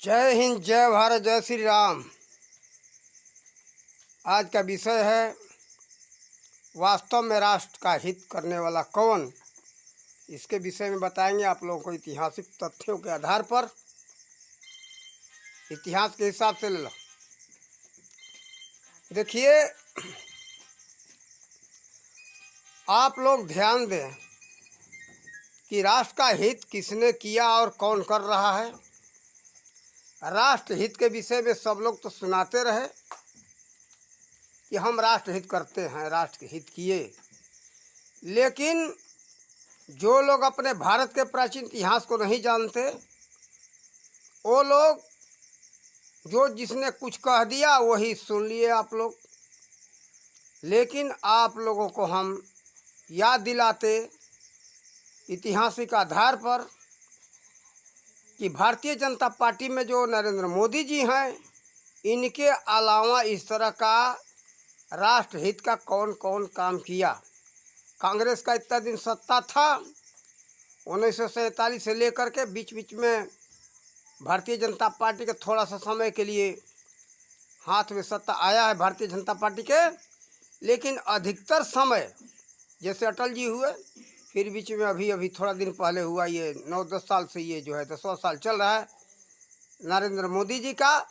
जय हिंद, जय भारत, जय श्री राम। आज का विषय है वास्तव में राष्ट्र का हित करने वाला कौन। इसके विषय में बताएंगे आप लोगों को ऐतिहासिक तथ्यों के आधार पर, इतिहास के हिसाब से ले लो। देखिए, आप लोग ध्यान दें कि राष्ट्र का हित किसने किया और कौन कर रहा है। राष्ट्र हित के विषय में सब लोग तो सुनाते रहे कि हम राष्ट्र हित करते हैं, राष्ट्र हित किए, लेकिन जो लोग अपने भारत के प्राचीन इतिहास को नहीं जानते, वो लोग जो जिसने कुछ कह दिया वही सुन लिए आप लोग। लेकिन आप लोगों को हम याद दिलाते ऐतिहासिक आधार पर कि भारतीय जनता पार्टी में जो नरेंद्र मोदी जी हैं, इनके अलावा इस तरह का राष्ट्र हित का कौन कौन काम किया। कांग्रेस का इतना दिन सत्ता था, 1947 से लेकर के बीच बीच में भारतीय जनता पार्टी के थोड़ा सा समय के लिए हाथ में सत्ता आया है भारतीय जनता पार्टी के, लेकिन अधिकतर समय जैसे अटल जी हुए, फिर बीच में अभी थोड़ा दिन पहले हुआ, ये 9-10 साल से ये जो है 10वां साल चल रहा है नरेंद्र मोदी जी का।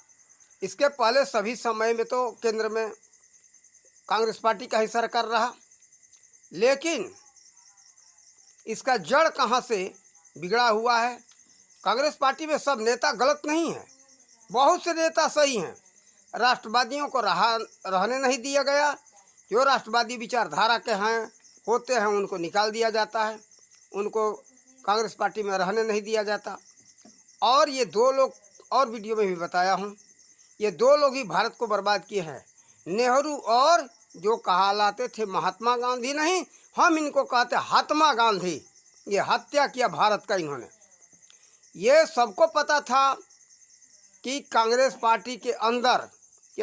इसके पहले सभी समय में तो केंद्र में कांग्रेस पार्टी का ही सरकार रहा, लेकिन इसका जड़ कहाँ से बिगड़ा हुआ है। कांग्रेस पार्टी में सब नेता गलत नहीं हैं, बहुत से नेता सही हैं। राष्ट्रवादियों को रहने नहीं दिया गया। जो राष्ट्रवादी विचारधारा के हैं होते हैं उनको निकाल दिया जाता है, उनको कांग्रेस पार्टी में रहने नहीं दिया जाता। और ये दो लोग, और वीडियो में भी बताया हूँ, ये दो लोग ही भारत को बर्बाद किए हैं, नेहरू और जो कहलाते थे महात्मा गांधी, नहीं हम इनको कहते हात्मा गांधी। ये हत्या किया भारत का इन्होंने। ये सबको पता था कि कांग्रेस पार्टी के अंदर कि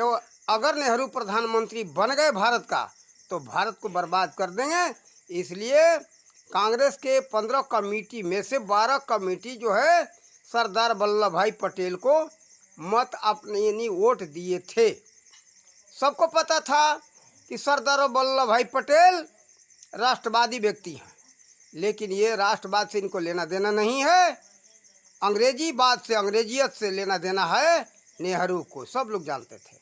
अगर नेहरू प्रधानमंत्री बन गए भारत का तो भारत को बर्बाद कर देंगे। इसलिए कांग्रेस के 15 कमेटी में से 12 कमेटी जो है सरदार वल्लभ भाई पटेल को मत अपने वोट दिए थे। सबको पता था कि सरदार वल्लभ भाई पटेल राष्ट्रवादी व्यक्ति हैं, लेकिन ये राष्ट्रवाद से इनको लेना देना नहीं है, अंग्रेजीवाद से, अंग्रेजियत से लेना देना है नेहरू को। सब लोग जानते थे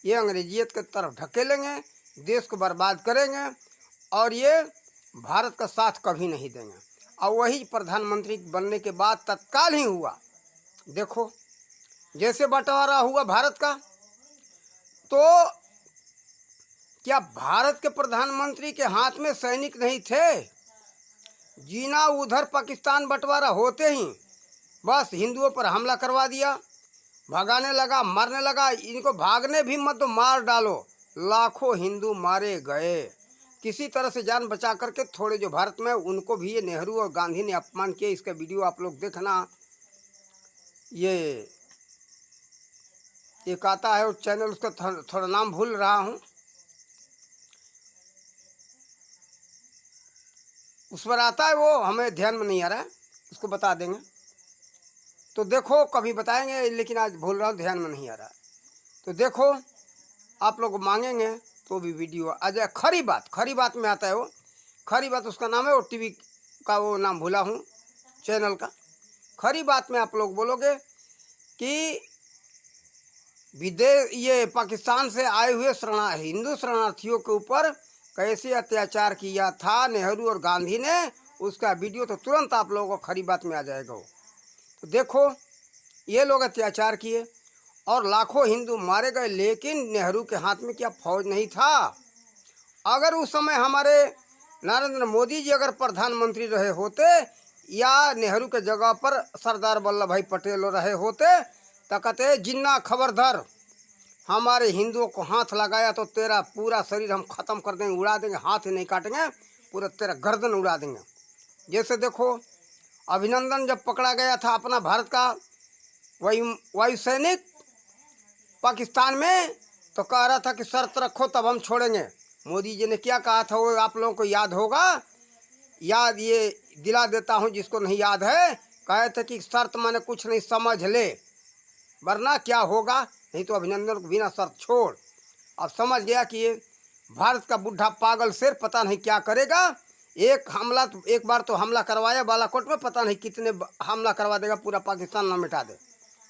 ये अंग्रेजियत के तरफ ढकेलेंगे, देश को बर्बाद करेंगे और ये भारत का साथ कभी नहीं देंगे। और वही प्रधानमंत्री बनने के बाद तत्काल ही हुआ। देखो जैसे बंटवारा हुआ भारत का, तो क्या भारत के प्रधानमंत्री के हाथ में सैनिक नहीं थे? जीना उधर पाकिस्तान बंटवारा होते ही बस हिंदुओं पर हमला करवा दिया, भगाने लगा, मारने लगा। इनको भागने भी मत दो, मार डालो। लाखों हिंदू मारे गए, किसी तरह से जान बचा करके। थोड़े जो भारत में, उनको भी ये नेहरू और गांधी ने अपमान किया। इसका वीडियो आप लोग देखना, ये एक आता है वो चैनल, उसका थोड़ा नाम भूल रहा हूँ, उस पर आता है, वो हमें ध्यान में नहीं आ रहा है, उसको बता देंगे। तो देखो, कभी बताएंगे, लेकिन आज भूल रहा हूँ, ध्यान में नहीं आ रहा है। तो देखो, आप लोग मांगेंगे तो भी वीडियो आ जाए। खरी बात में आता है वो, खरी बात उसका नाम है, वो टीवी का वो नाम भूला हूँ चैनल का। खरी बात में आप लोग बोलोगे कि ये पाकिस्तान से आए हुए हिंदू शरणार्थियों के ऊपर कैसे अत्याचार किया था नेहरू और गांधी ने, उसका वीडियो तो तुरंत आप लोगों को खरी बात में आ जाएगा। तो देखो, ये लोग अत्याचार किए और लाखों हिंदू मारे गए, लेकिन नेहरू के हाथ में क्या फौज नहीं था? अगर उस समय हमारे नरेंद्र मोदी जी अगर प्रधानमंत्री रहे होते या नेहरू के जगह पर सरदार वल्लभ भाई पटेल रहे होते तो कहते जिन्ना खबरदार हमारे हिंदुओं को हाथ लगाया तो तेरा पूरा शरीर हम ख़त्म कर देंगे, उड़ा देंगे, हाथ ही नहीं काटेंगे, पूरा तेरा गर्दन उड़ा देंगे। जैसे देखो, अभिनंदन जब पकड़ा गया था अपना भारत का वायु सैनिक पाकिस्तान में, तो कह रहा था कि शर्त रखो तब हम छोड़ेंगे। मोदी जी ने क्या कहा था वो आप लोगों को याद होगा, याद ये दिला देता हूँ जिसको नहीं याद है। कहे थे कि शर्त माने कुछ नहीं, समझ ले। वरना क्या होगा, नहीं तो अभिनंदन को बिना शर्त छोड़। अब समझ गया कि ये भारत का बुढ़ा पागल शेर पता नहीं क्या करेगा। एक बार तो हमला करवाया बालाकोट में, पता नहीं कितने हमला करवा देगा, पूरा पाकिस्तान ना मिटा दे।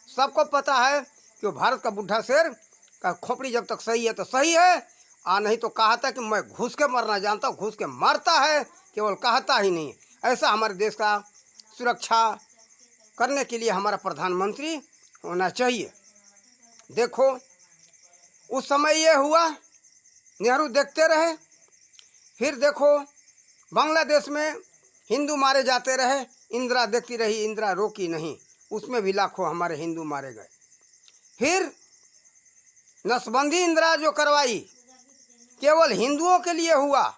सबको पता है कि भारत का बुढ़ा शेर का खोपड़ी जब तक सही है तो सही है, नहीं तो कहता कि मैं घुस के मरना जानता हूँ, घुस के मरता है, केवल कहता ही नहीं। ऐसा हमारे देश का सुरक्षा करने के लिए हमारा प्रधानमंत्री होना चाहिए। देखो उस समय ये हुआ, नेहरू देखते रहे। फिर देखो बांग्लादेश में हिंदू मारे जाते रहे, इंदिरा देखती रही, इंदिरा रोकी नहीं, उसमें भी लाखों हमारे हिंदू मारे गए। फिर नसबंदी इंदिरा जो करवाई केवल हिंदुओं के लिए हुआ,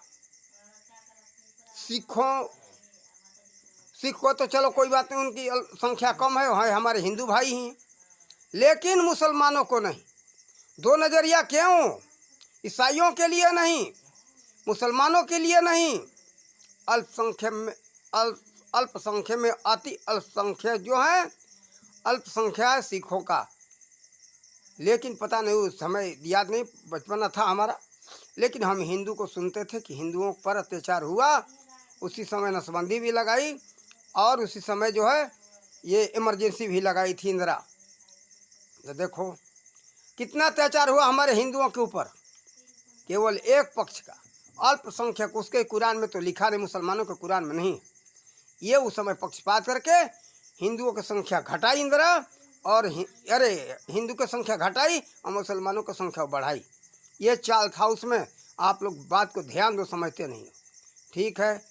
सिखों तो चलो कोई बात नहीं, उनकी संख्या कम है, हमारे हिंदू भाई हैं, लेकिन मुसलमानों को नहीं। दो नजरिया क्यों? ईसाइयों के लिए नहीं, मुसलमानों के लिए नहीं, अल्पसंख्यक में अति अल्पसंख्यक जो है, अल्पसंख्या है सिखों का। लेकिन पता नहीं उस समय याद नहीं, बचपना था हमारा, लेकिन हम हिंदू को सुनते थे कि हिंदुओं पर अत्याचार हुआ। उसी समय नसबंदी भी लगाई और उसी समय जो है ये इमरजेंसी भी लगाई थी इंदिरा। तो देखो कितना अत्याचार हुआ हमारे हिंदुओं के ऊपर, केवल एक पक्ष का अल्पसंख्यक, उसके कुरान में तो लिखा नहीं, मुसलमानों के कुरान में नहीं। ये उस समय पक्षपात करके हिंदुओं की संख्या घटाई इंदिरा, और हिंदू की संख्या घटाई और मुसलमानों की संख्या बढ़ाई। ये चाल था उसमें। आप लोग बात को ध्यान दो, समझते नहीं हो। ठीक है,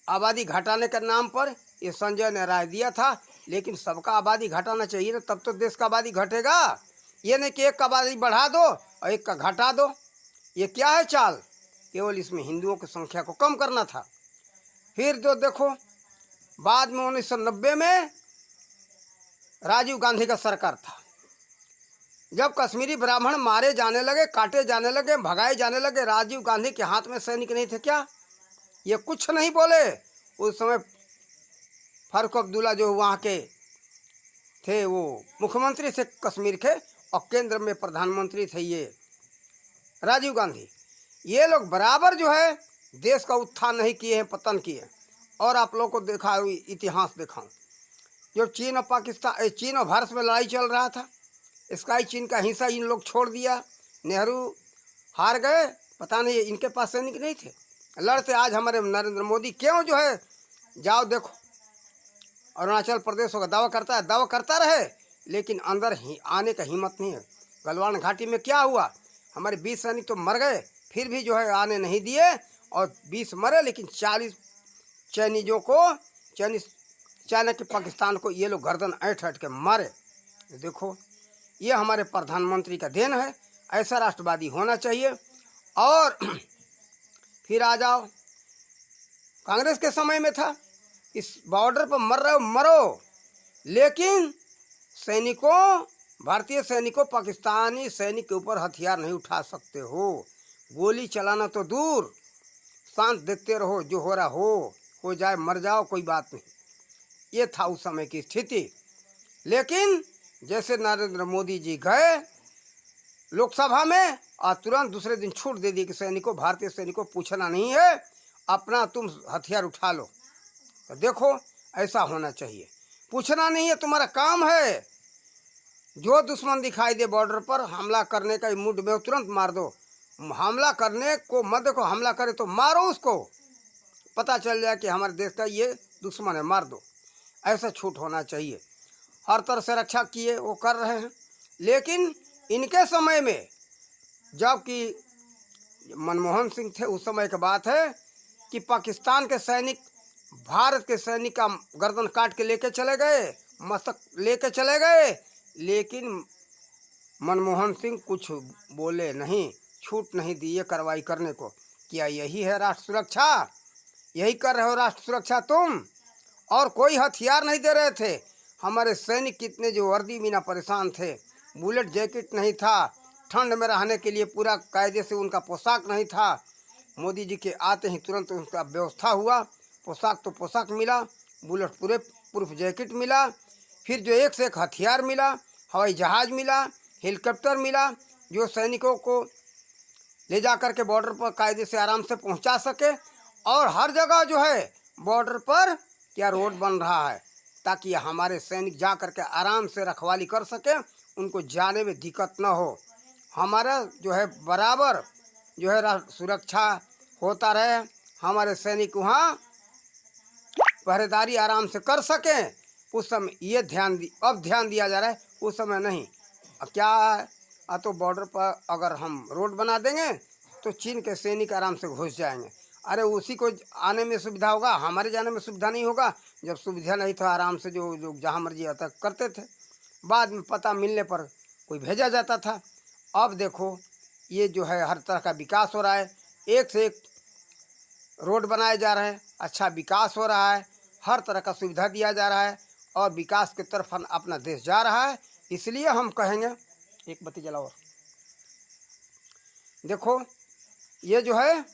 आबादी घटाने के नाम पर ये संजय ने राय दिया था, लेकिन सबका आबादी घटाना चाहिए ना, तब तो देश का आबादी घटेगा। ये नहीं कि एक का आबादी बढ़ा दो और एक का घटा दो। ये क्या है चाल? केवल इसमें हिंदुओं की संख्या को कम करना था। फिर जो देखो बाद में 1990 में राजीव गांधी का सरकार था, जब कश्मीरी ब्राह्मण मारे जाने लगे, काटे जाने लगे, भगाए जाने लगे, राजीव गांधी के हाथ में सैनिक नहीं थे क्या? ये कुछ नहीं बोले। उस समय फारूक अब्दुल्ला जो वहाँ के थे वो मुख्यमंत्री थे कश्मीर के, और केंद्र में प्रधानमंत्री थे ये राजीव गांधी। ये लोग बराबर जो है देश का उत्थान नहीं किए हैं, पतन किए। और आप लोगों को देखा, इतिहास दिखाऊं, जो चीन और पाकिस्तान, चीन और भारत में लड़ाई चल रहा था, इसका ही चीन का हिस्सा इन लोग छोड़ दिया। नेहरू हार गए, पता नहीं इनके पास सैनिक नहीं थे, लड़ते। आज हमारे नरेंद्र मोदी क्यों जो है, जाओ देखो अरुणाचल प्रदेश का दावा करता है, दावा करता रहे, लेकिन अंदर ही आने का हिम्मत नहीं है। गलवान घाटी में क्या हुआ, हमारे 20 सैनिक तो मर गए, फिर भी जो है आने नहीं दिए, और 20 मरे, लेकिन 40 चाइनीजों को, चाइना के पाकिस्तान को ये लोग गर्दन ऐंठ के मारे। देखो ये हमारे प्रधानमंत्री का देन है, ऐसा राष्ट्रवादी होना चाहिए। और फिर आ जाओ, कांग्रेस के समय में था, इस बॉर्डर पर मर रहे हो मरो, लेकिन सैनिकों, भारतीय सैनिकों, पाकिस्तानी सैनिक के ऊपर हथियार नहीं उठा सकते हो। गोली चलाना तो दूर, शांत देखते रहो, जो हो रहा हो जाए, मर जाओ, कोई बात नहीं। ये था उस समय की स्थिति। लेकिन जैसे नरेंद्र मोदी जी गए लोकसभा में, और तुरंत दूसरे दिन छूट दे दी कि सैनिकों, भारतीय सैनिकों पूछना नहीं है, अपना तुम हथियार उठा लो। तो देखो ऐसा होना चाहिए, पूछना नहीं है, तुम्हारा काम है। जो दुश्मन दिखाई दे बॉर्डर पर हमला करने का मूड में, तुरंत मार दो। हमला करने को मत देखो, हमला करे तो मारो उसको, पता चल जाए कि हमारे देश का ये दुश्मन है, मार दो। ऐसा छूट होना चाहिए। हर तरह से रक्षा किए वो कर रहे हैं। लेकिन इनके समय में, जबकि मनमोहन सिंह थे, उस समय की बात है कि पाकिस्तान के सैनिक भारत के सैनिक का गर्दन काट के लेके चले गए, मस्तक लेके चले गए, लेकिन मनमोहन सिंह कुछ बोले नहीं, छूट नहीं दी ये कार्रवाई करने को। क्या यही है राष्ट्र सुरक्षा? यही कर रहे हो राष्ट्र सुरक्षा तुम? और कोई हथियार नहीं दे रहे थे। हमारे सैनिक कितने जो वर्दी बिना परेशान थे, बुलेट जैकेट नहीं था, ठंड में रहने के लिए पूरा कायदे से उनका पोशाक नहीं था। मोदी जी के आते ही तुरंत उनका व्यवस्था हुआ, पोशाक तो पोशाक मिला, बुलेट पूरे प्रूफ जैकेट मिला, फिर जो एक से एक हथियार मिला। हवाई जहाज़ मिला, हेलीकॉप्टर मिला, जो सैनिकों को ले जा कर के बॉर्डर पर कायदे से आराम से पहुंचा सके। और हर जगह जो है बॉर्डर पर क्या रोड बन रहा है, ताकि हमारे सैनिक जा कर के आराम से रखवाली कर सके, उनको जाने में दिक्कत न हो। हमारा जो है बराबर जो है सुरक्षा होता रहे, हमारे सैनिक वहाँ पहरेदारी आराम से कर सकें। उस समय ये अब ध्यान दिया जा रहा है, उस समय नहीं। क्या तो बॉर्डर पर अगर हम रोड बना देंगे तो चीन के सैनिक आराम से घुस जाएंगे। अरे उसी को आने में सुविधा होगा, हमारे जाने में सुविधा नहीं होगा। जब सुविधा नहीं था आराम से जो लोग जहाँ मर्जी आता करते थे, बाद में पता मिलने पर कोई भेजा जाता था। अब देखो ये जो है हर तरह का विकास हो रहा है, एक से एक रोड बनाए जा रहे हैं, अच्छा विकास हो रहा है, हर तरह का सुविधा दिया जा रहा है और विकास की तरफ अपना देश जा रहा है। इसलिए हम कहेंगे, एक बत्ती जलाओ। देखो ये जो है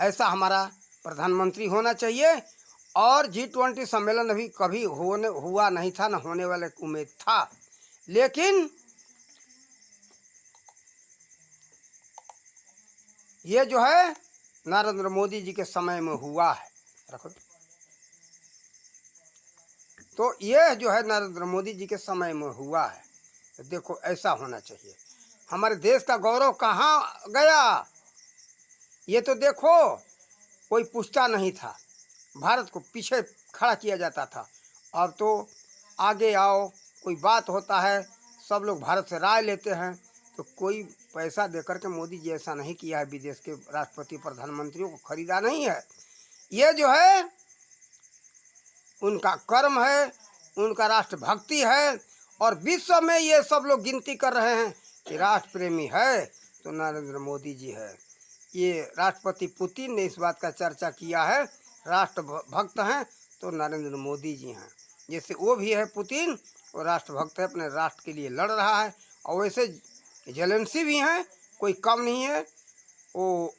ऐसा हमारा प्रधानमंत्री होना चाहिए। और G20 सम्मेलन अभी कभी हुआ नहीं था, न होने वाले उम्मीद था, लेकिन ये जो है नरेंद्र मोदी जी के समय में हुआ है। रखो तो ये जो है नरेंद्र मोदी जी के समय में हुआ है। तो देखो ऐसा होना चाहिए। हमारे देश का गौरव कहाँ गया, ये तो देखो कोई पूछता नहीं था, भारत को पीछे खड़ा किया जाता था। अब तो आगे आओ, कोई बात होता है सब लोग भारत से राय लेते हैं। तो कोई पैसा देकर के मोदी जी ऐसा नहीं किया है, विदेश के राष्ट्रपति प्रधानमंत्रियों को खरीदा नहीं है। ये जो है उनका कर्म है, उनका राष्ट्रभक्ति है। और विश्व में ये सब लोग गिनती कर रहे हैं कि राष्ट्र प्रेमी है तो नरेंद्र मोदी जी है। ये राष्ट्रपति पुतिन ने इस बात का चर्चा किया है, राष्ट्र भक्त हैं तो नरेंद्र मोदी जी हैं। जैसे वो भी है पुतिन, वो राष्ट्रभक्त है, अपने राष्ट्र के लिए लड़ रहा है। और वैसे जेलेंस्की भी हैं, कोई कम नहीं है। वो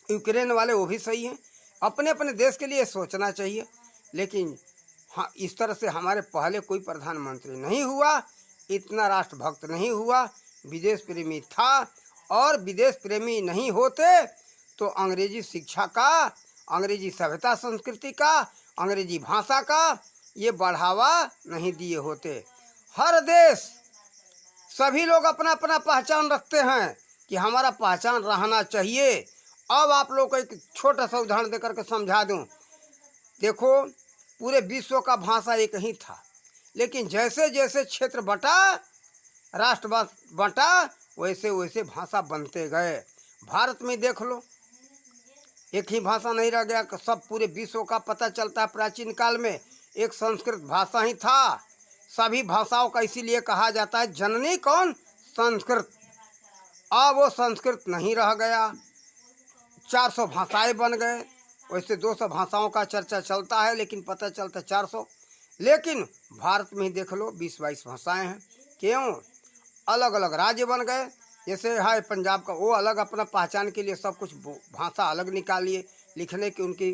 यूक्रेन वाले वो भी सही हैं, अपने अपने देश के लिए सोचना चाहिए। लेकिन हाँ, इस तरह से हमारे पहले कोई प्रधानमंत्री नहीं हुआ, इतना राष्ट्रभक्त नहीं हुआ, विदेश प्रेमी था। और विदेश प्रेमी नहीं होते तो अंग्रेजी शिक्षा का, अंग्रेजी सभ्यता संस्कृति का, अंग्रेजी भाषा का ये बढ़ावा नहीं दिए होते। हर देश सभी लोग अपना अपना पहचान रखते हैं कि हमारा पहचान रहना चाहिए। अब आप लोग को एक छोटा सा उदाहरण देकर के समझा दूं। देखो पूरे विश्व का भाषा एक ही था, लेकिन जैसे जैसे क्षेत्र बटा, राष्ट्र बटा, वैसे वैसे भाषा बनते गए। भारत में देख लो, एक ही भाषा नहीं रह गया, सब पूरे विश्व का पता चलता है। प्राचीन काल में एक संस्कृत भाषा ही था। सभी भाषाओं का इसीलिए कहा जाता है जननी कौन, संस्कृत। अब वो संस्कृत नहीं रह गया, 400 भाषाएं बन गए। वैसे 200 भाषाओं का चर्चा चलता है, लेकिन पता चलता 400। लेकिन भारत में ही देख लो 20-22 भाषाएं हैं। क्यों? अलग अलग राज्य बन गए। जैसे है पंजाब का, वो अलग अपना पहचान के लिए सब कुछ भाषा अलग निकालिए, लिखने की उनकी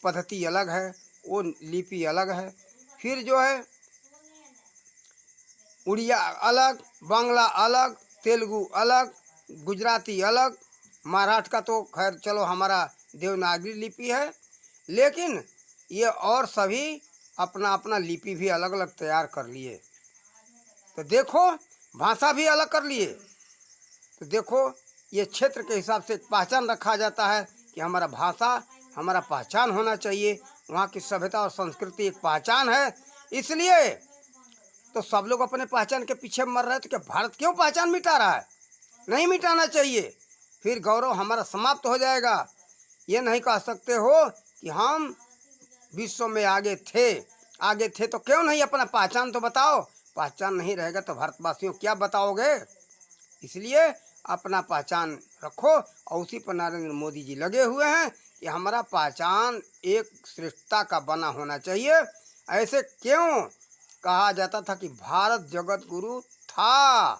पद्धति अलग है, वो लिपि अलग है। फिर जो है उड़िया अलग, बांग्ला अलग, तेलुगु अलग, गुजराती अलग, मराठ का तो खैर चलो हमारा देवनागरी लिपि है, लेकिन ये और सभी अपना अपना लिपि भी अलग अलग तैयार कर लिए। तो देखो भाषा भी अलग कर लिए। तो देखो ये क्षेत्र के हिसाब से पहचान रखा जाता है कि हमारा भाषा, हमारा पहचान होना चाहिए। वहाँ की सभ्यता और संस्कृति एक पहचान है। इसलिए तो सब लोग अपने पहचान के पीछे मर रहे हैं। तो क्या भारत क्यों पहचान मिटा रहा है? नहीं मिटाना चाहिए, फिर गौरव हमारा समाप्त हो जाएगा। ये नहीं कह सकते हो कि हम विश्व में आगे थे तो क्यों नहीं अपना पहचान तो बताओ। पहचान नहीं रहेगा तो भारतवासियों क्या बताओगे? इसलिए अपना पहचान रखो। और उसी पर नरेंद्र मोदी जी लगे हुए हैं कि हमारा पहचान एक श्रेष्ठता का बना होना चाहिए। ऐसे क्यों कहा जाता था कि भारत जगत गुरु था,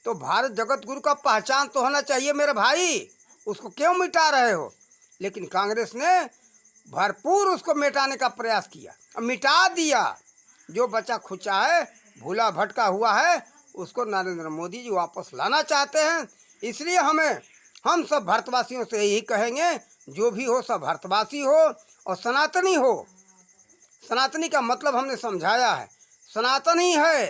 तो भारत जगत गुरु का पहचान तो होना चाहिए मेरे भाई। उसको क्यों मिटा रहे हो? लेकिन कांग्रेस ने भरपूर उसको मिटाने का प्रयास किया, मिटा दिया। जो बच्चा खुचा है, भूला भटका हुआ है, उसको नरेंद्र मोदी जी वापस लाना चाहते हैं। इसलिए हम सब भारतवासियों से यही कहेंगे, जो भी हो सब भारतवासी हो और सनातनी हो। सनातनी का मतलब हमने समझाया है, सनातन ही है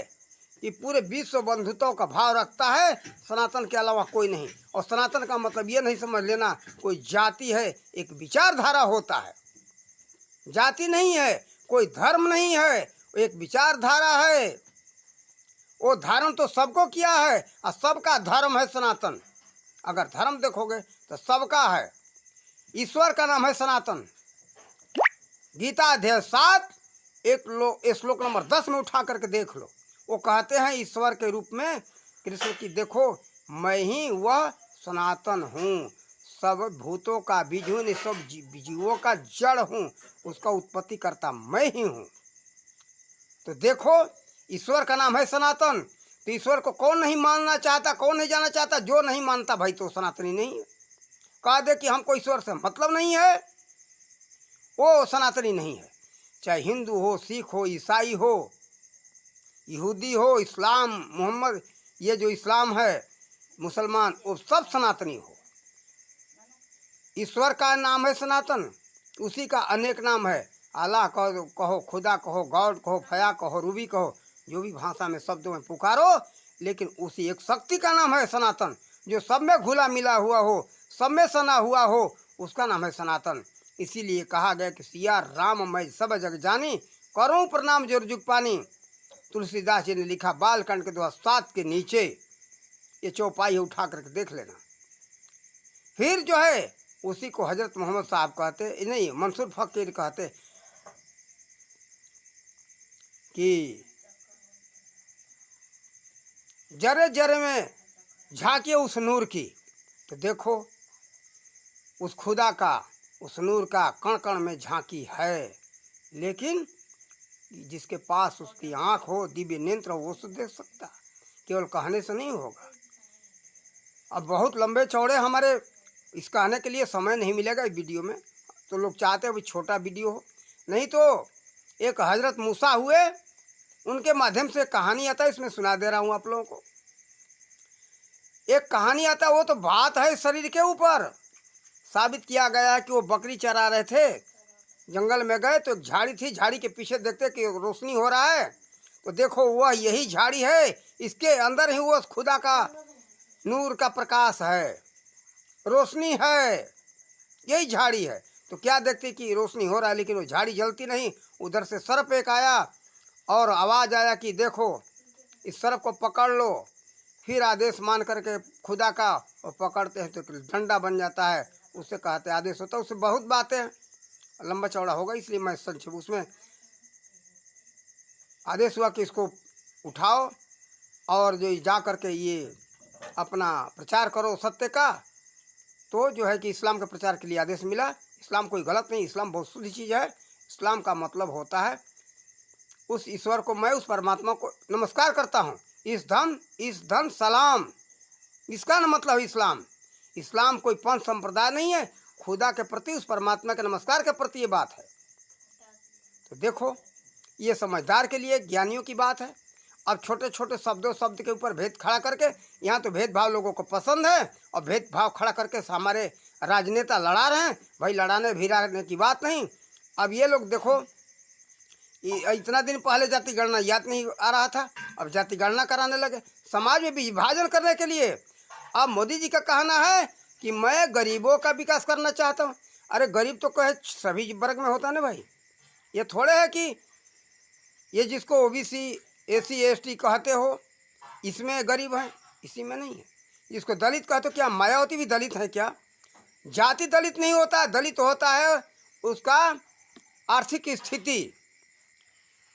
कि पूरे विश्व बंधुत्व का भाव रखता है, सनातन के अलावा कोई नहीं। और सनातन का मतलब ये नहीं समझ लेना कोई जाति है, एक विचारधारा होता है। जाति नहीं है, कोई धर्म नहीं है, एक विचारधारा है। वो धारण तो सबको किया है और सबका धर्म है सनातन। अगर धर्म देखोगे तो सबका है। ईश्वर का नाम है सनातन। गीता अध्याय 7 श्लोक नंबर 10 में उठा करके देख लो। वो कहते हैं ईश्वर के रूप में कृष्ण की, देखो मैं ही वह सनातन हूँ, सब भूतों का बीज हूँ, सब जीवों का जड़ हूँ, उसका उत्पत्ति करता मैं ही हूँ। तो देखो ईश्वर का नाम है सनातन। तो ईश्वर को कौन नहीं मानना चाहता, कौन नहीं जाना चाहता? जो नहीं मानता भाई तो सनातनी नहीं है। कह दे कि हमको ईश्वर से मतलब नहीं है, वो सनातनी नहीं है। चाहे हिंदू हो, सिख हो, ईसाई हो, यहूदी हो, इस्लाम, मोहम्मद, ये जो इस्लाम है, मुसलमान, वो सब सनातनी हो। ईश्वर का नाम है सनातन, उसी का अनेक नाम है। अल्लाह कहो, खुदा कहो, गॉड कहो, फया कहो, रूबी कहो, जो भी भाषा में शब्दों में पुकारो, लेकिन उसी एक शक्ति का नाम है सनातन, जो सब में घुला मिला हुआ हो, सब में सना हुआ हो, उसका नाम है सनातन। इसीलिए कहा गया कि सिया राम मैं सब जग जानी, करूं प्रणाम जोर जुग पानी। तुलसीदास जी ने लिखा बालकांड के 7 के नीचे, ये चौपाई उठा करके देख लेना। फिर जो है उसी को हजरत मोहम्मद साहब कहते, नहीं मंसूर फकीर कहते कि जरे जरे में झांकिए उस नूर की। तो देखो उस खुदा का, उस नूर का कण कण में झांकी है, लेकिन जिसके पास उसकी आंख हो, दिव्य नेत्र हो, वो तो देख सकता, केवल कहने से नहीं होगा। अब बहुत लंबे चौड़े हमारे इस कहने के लिए समय नहीं मिलेगा इस वीडियो में, तो लोग चाहते हैं भी छोटा वीडियो हो। नहीं तो एक हजरत मूसा हुए, उनके माध्यम से कहानी आता है, इसमें सुना दे रहा हूँ आप लोगों को। एक कहानी आता है, वो तो बात है शरीर के ऊपर। साबित किया गया है कि वो बकरी चरा रहे थे, जंगल में गए तो एक झाड़ी थी, झाड़ी के पीछे देखते कि रोशनी हो रहा है, तो देखो वह यही झाड़ी है, इसके अंदर ही वो खुदा का नूर का प्रकाश है, रोशनी है, यही झाड़ी है। तो क्या देखते कि रोशनी हो रहा है, लेकिन वो झाड़ी जलती नहीं। उधर से सर्प एक आया और आवाज़ आया कि देखो इस सर्प को पकड़ लो। फिर आदेश मान करके खुदा का और पकड़ते हैं तो डंडा बन जाता है, उससे कहते आदेश होता है। उससे बहुत बातें लंबा चौड़ा होगा, इसलिए मैं संक्षेप उसमें आदेश हुआ कि इसको उठाओ और जो जा करके ये अपना प्रचार करो सत्य का। तो जो है कि इस्लाम के प्रचार के लिए आदेश मिला। इस्लाम कोई गलत नहीं, इस्लाम बहुत शुद्ध चीज़ है। इस्लाम का मतलब होता है उस ईश्वर को, मैं उस परमात्मा को नमस्कार करता हूँ। इस धन सलाम, इसका न मतलब इस्लाम। इस्लाम कोई पंथ संप्रदाय नहीं है, खुदा के प्रति, उस परमात्मा के नमस्कार के प्रति ये बात है। तो देखो ये समझदार के लिए, ज्ञानियों की बात है। अब छोटे छोटे शब्द के ऊपर भेद खड़ा करके, यहाँ तो भेदभाव लोगों को पसंद है और भेदभाव खड़ा करके हमारे राजनेता लड़ा रहे हैं। भाई लड़ाने भिड़ाने की बात नहीं। अब ये लोग देखो, इतना दिन पहले जाति गणना याद नहीं आ रहा था, अब जाति गणना कराने लगे समाज में विभाजन करने के लिए। अब मोदी जी का कहना है कि मैं गरीबों का विकास करना चाहता हूँ। अरे गरीब तो कहे सभी वर्ग में होता है ना भाई, ये थोड़े है कि ये जिसको ओबीसी SC ST कहते हो इसमें गरीब हैं, इसी में नहीं है। जिसको दलित कहते हो, क्या मायावती भी दलित है क्या? जाति दलित नहीं होता, दलित होता है उसका आर्थिक स्थिति।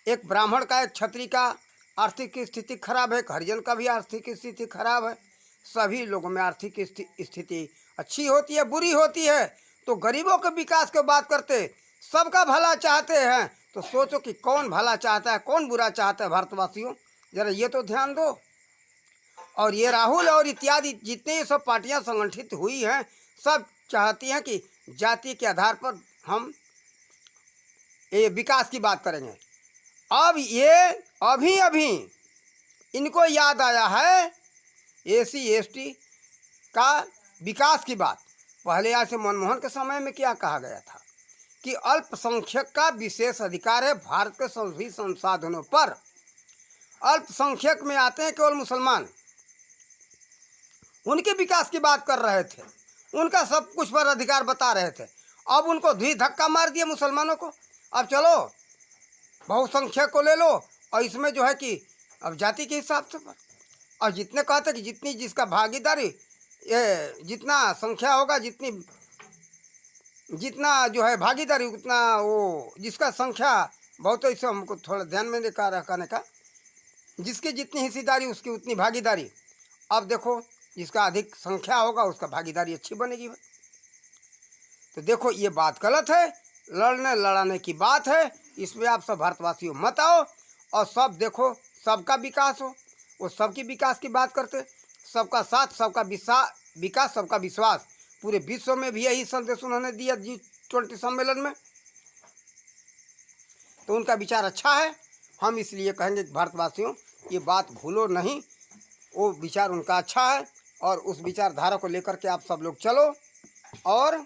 एक ब्राह्मण का, एक क्षत्रिय का आर्थिक स्थिति खराब है, हरिजन का भी आर्थिक स्थिति खराब है। सभी लोगों में आर्थिक स्थिति अच्छी होती है, बुरी होती है। तो गरीबों के विकास की बात करते, सबका भला चाहते हैं, तो सोचो कि कौन भला चाहता है, कौन बुरा चाहता है। भारतवासियों जरा ये तो ध्यान दो। और ये राहुल और इत्यादि जितने सब पार्टियां संगठित हुई हैं, सब चाहती हैं कि जाति के आधार पर हम ये विकास की बात करेंगे। अब ये अभी अभी इनको याद आया है एसी एसटी का विकास की बात। पहले ऐसे मनमोहन के समय में क्या कहा गया था कि अल्पसंख्यक का विशेष अधिकार है भारत के सभी संसाधनों पर। अल्पसंख्यक में आते हैं केवल मुसलमान, उनके विकास की बात कर रहे थे, उनका सब कुछ पर अधिकार बता रहे थे। अब उनको धी धक्का मार दिया मुसलमानों को। अब चलो बहुसंख्यक को ले लो और इसमें जो है कि अब जाति के हिसाब से पर, और जितने कहते कि जितनी जिसका भागीदारी ये जितना संख्या होगा, जितना जो है भागीदारी उतना वो जिसका संख्या बहुत, ऐसे हमको थोड़ा ध्यान में रखने का, जिसकी जितनी हिस्सेदारी उसकी उतनी भागीदारी। अब देखो जिसका अधिक संख्या होगा उसका भागीदारी अच्छी बनेगी। तो देखो ये बात गलत है, लड़ने लड़ाने की बात है। इसमें आप सब भारतवासियों मत आओ और सब देखो सबका विकास हो, वो सबकी विकास की बात करते, सबका साथ, सबका विकास, सबका विश्वास। पूरे विश्व में भी यही संदेश उन्होंने दिया G20 सम्मेलन में। तो उनका विचार अच्छा है। हम इसलिए कहेंगे भारतवासियों ये बात भूलो नहीं, वो विचार उनका अच्छा है और उस विचारधारा को लेकर के आप सब लोग चलो। और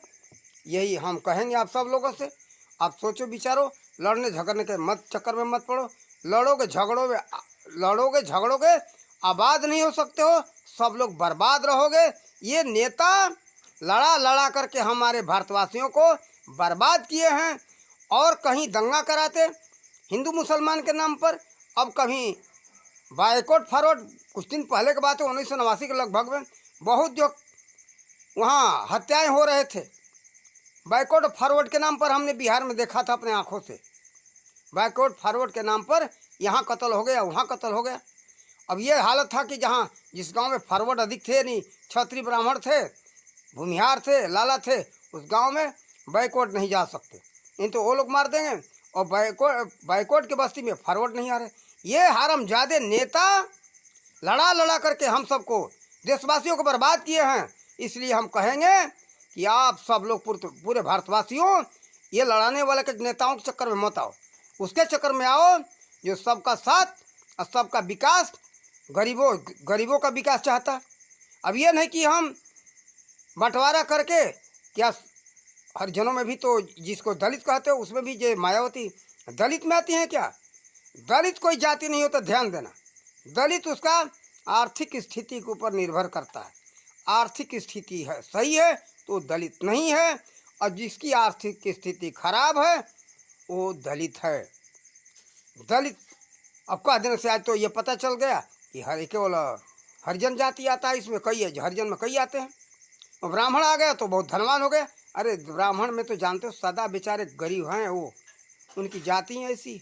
यही हम कहेंगे आप सब लोगों से, आप सोचो विचारो, लड़ने झगड़ने के मत चक्कर में मत पड़ो। लड़ोगे झगड़ोगे आबाद नहीं हो सकते हो, सब लोग बर्बाद रहोगे। ये नेता लड़ा करके हमारे भारतवासियों को बर्बाद किए हैं और कहीं दंगा कराते हिंदू मुसलमान के नाम पर। अब कहीं बाइकआउट फॉरवर्ड, कुछ दिन पहले की बात है 1989 के लगभग में बहुत जो वहाँ हत्याएं हो रहे थे, बाइकआउट फॉरवर्ड के नाम पर हमने बिहार में देखा था अपने आंखों से। बाइकआउट फॉरवर्ड के नाम पर यहाँ कत्ल हो गया, वहाँ कत्ल हो गया। अब ये हालत था कि जहाँ जिस गांव में फॉरवर्ड अधिक थे, नहीं क्षत्रिय ब्राह्मण थे, भूमिहार थे, लाला थे, उस गांव में बाइकआउट नहीं जा सकते, इन तो वो लोग मार देंगे। और बाइकआउट के बस्ती में फॉरवर्ड नहीं आ रहे। ये हरामजादे नेता लड़ा करके हम सबको, देशवासियों को बर्बाद किए हैं। इसलिए हम कहेंगे कि आप सब लोग पूरे भारतवासियों ये लड़ाने वाले के नेताओं के चक्कर में मत आओ, उसके चक्कर में आओ जो सबका साथ और सबका विकास, गरीबों का विकास चाहता है। अब ये नहीं कि हम बंटवारा करके, क्या हरिजनों में भी तो जिसको दलित कहते हो उसमें भी जो मायावती दलित में आती हैं क्या? दलित कोई जाति नहीं होता, ध्यान देना। दलित उसका आर्थिक स्थिति के ऊपर निर्भर करता है। आर्थिक स्थिति है सही है तो दलित नहीं है, और जिसकी आर्थिक स्थिति खराब है वो दलित है। दलित अब कह देने से आज तो ये पता चल गया कि केवल हरिजन जाति आता है, इसमें कई है, हरिजन में कई आते हैं। और ब्राह्मण आ गया तो बहुत धनवान हो गया। अरे ब्राह्मण में तो जानते हो सदा बेचारे गरीब हैं, वो उनकी जाति ऐसी।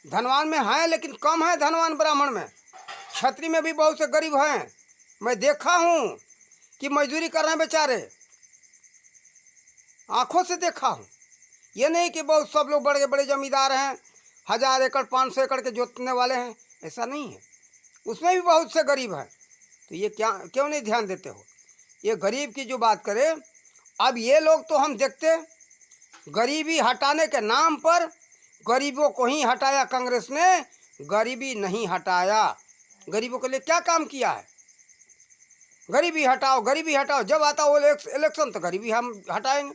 धनवान में हैं लेकिन कम है धनवान ब्राह्मण में। क्षत्रिय में भी बहुत से गरीब हैं, मैं देखा हूँ कि मजदूरी कर रहे हैं बेचारे, आंखों से देखा हूँ। ये नहीं कि बहुत सब लोग बड़े बड़े जमींदार हैं, 1000 एकड़ 500 एकड़ के जोतने वाले हैं, ऐसा नहीं है। उसमें भी बहुत से गरीब हैं। तो ये क्यों नहीं ध्यान देते हो? ये गरीब की जो बात करें, अब ये लोग तो हम देखते गरीबी हटाने के नाम पर गरीबों को ही हटाया कांग्रेस ने, गरीबी नहीं हटाया। गरीबों के लिए क्या काम किया है? गरीबी हटाओ, गरीबी हटाओ, जब आता वो इलेक्शन तो गरीबी हम हटाएंगे।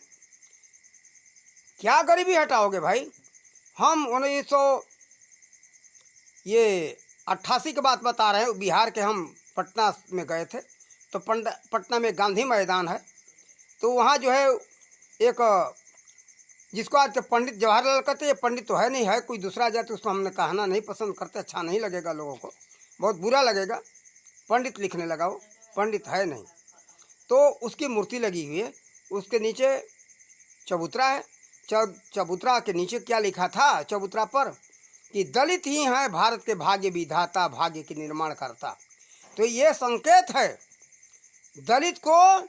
क्या गरीबी हटाओगे भाई? हम 1988 की बात बता रहे हैं। बिहार के हम पटना में गए थे, तो पटना में गांधी मैदान है, तो वहाँ जो है एक जिसको आज पंडित जवाहरलाल कहते हैं, पंडित तो है नहीं, है कोई दूसरा जाति, उसको हमने कहना नहीं पसंद करते, अच्छा नहीं लगेगा लोगों को, बहुत बुरा लगेगा। पंडित लिखने लगा, वो पंडित है नहीं। तो उसकी मूर्ति लगी हुई है, उसके नीचे चबूतरा है। चबूतरा के नीचे क्या लिखा था चबूतरा पर कि दलित ही हैं भारत के भाग्य विधाता, भाग्य के निर्माण करता। तो ये संकेत है दलित को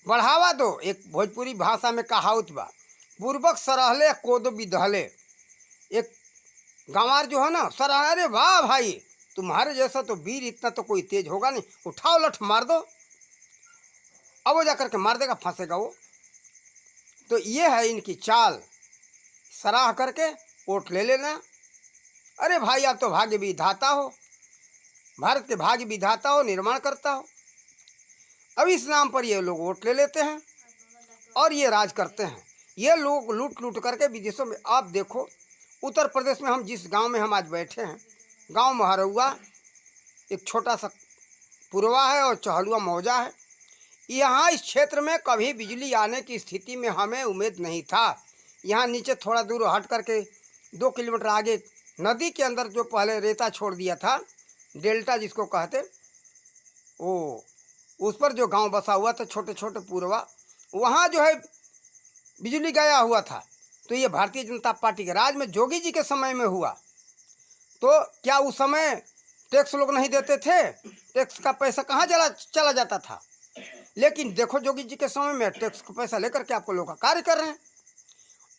बढ़ावा दो। एक भोजपुरी भाषा में कहावत बा, पूर्वक सरहले कोद विधहले। एक गंवार जो है ना, सरह, अरे वाह भाई तुम्हारे जैसा तो वीर इतना तो कोई तेज होगा नहीं, उठाओ लठ मार दो। अब वो जाकर के मार देगा, फंसेगा वो। तो ये है इनकी चाल, सराह करके वोट ले लेना अरे भाई, आप तो भाग्य विधाता हो, भारत के भाग्य विधाता हो, निर्माण करता हो। अब इस नाम पर ये लोग वोट ले लेते हैं और ये राज करते हैं। ये लोग लूट लूट करके विदेशों में, आप देखो उत्तर प्रदेश में हम जिस गांव में हम आज बैठे हैं, गांव महरौआ, एक छोटा सा पुरवा है और चहलुआ मौजा है। यहाँ इस क्षेत्र में कभी बिजली आने की स्थिति में हमें उम्मीद नहीं था। यहाँ नीचे थोड़ा दूर हट करके 2 किलोमीटर आगे नदी के अंदर जो पहले रेता छोड़ दिया था, डेल्टा जिसको कहते, वो उस पर जो गांव बसा हुआ था, छोटे छोटे पुरवा, वहाँ जो है बिजली गया हुआ था। तो ये भारतीय जनता पार्टी के राज में जोगी जी के समय में हुआ। तो क्या उस समय टैक्स लोग नहीं देते थे? टैक्स का पैसा कहाँ चला जाता था? लेकिन देखो जोगी जी के समय में टैक्स का पैसा लेकर के आपको लोग का कार्य कर रहे हैं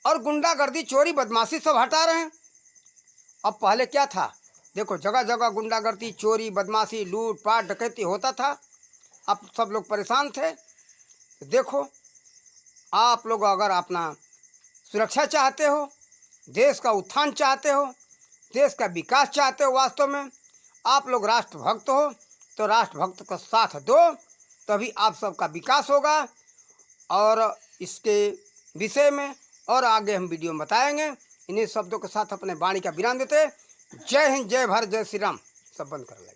और गुंडागर्दी, चोरी, बदमाशी सब हटा रहे हैं। अब पहले क्या था? देखो जगह जगह गुंडागर्दी, चोरी, बदमाशी, लूट पाट, डकैती होता था। अब सब लोग परेशान थे। देखो आप लोग अगर अपना सुरक्षा चाहते हो, देश का उत्थान चाहते हो, देश का विकास चाहते हो, वास्तव में आप लोग राष्ट्रभक्त हो, तो राष्ट्रभक्त का साथ दो, तभी आप सबका विकास होगा। और इसके विषय में और आगे हम वीडियो में बताएंगे। इन्हीं शब्दों के साथ अपने वाणी का विराम देते। जय हिंद, जय भारत, जय श्री राम। सब बंद कर लें।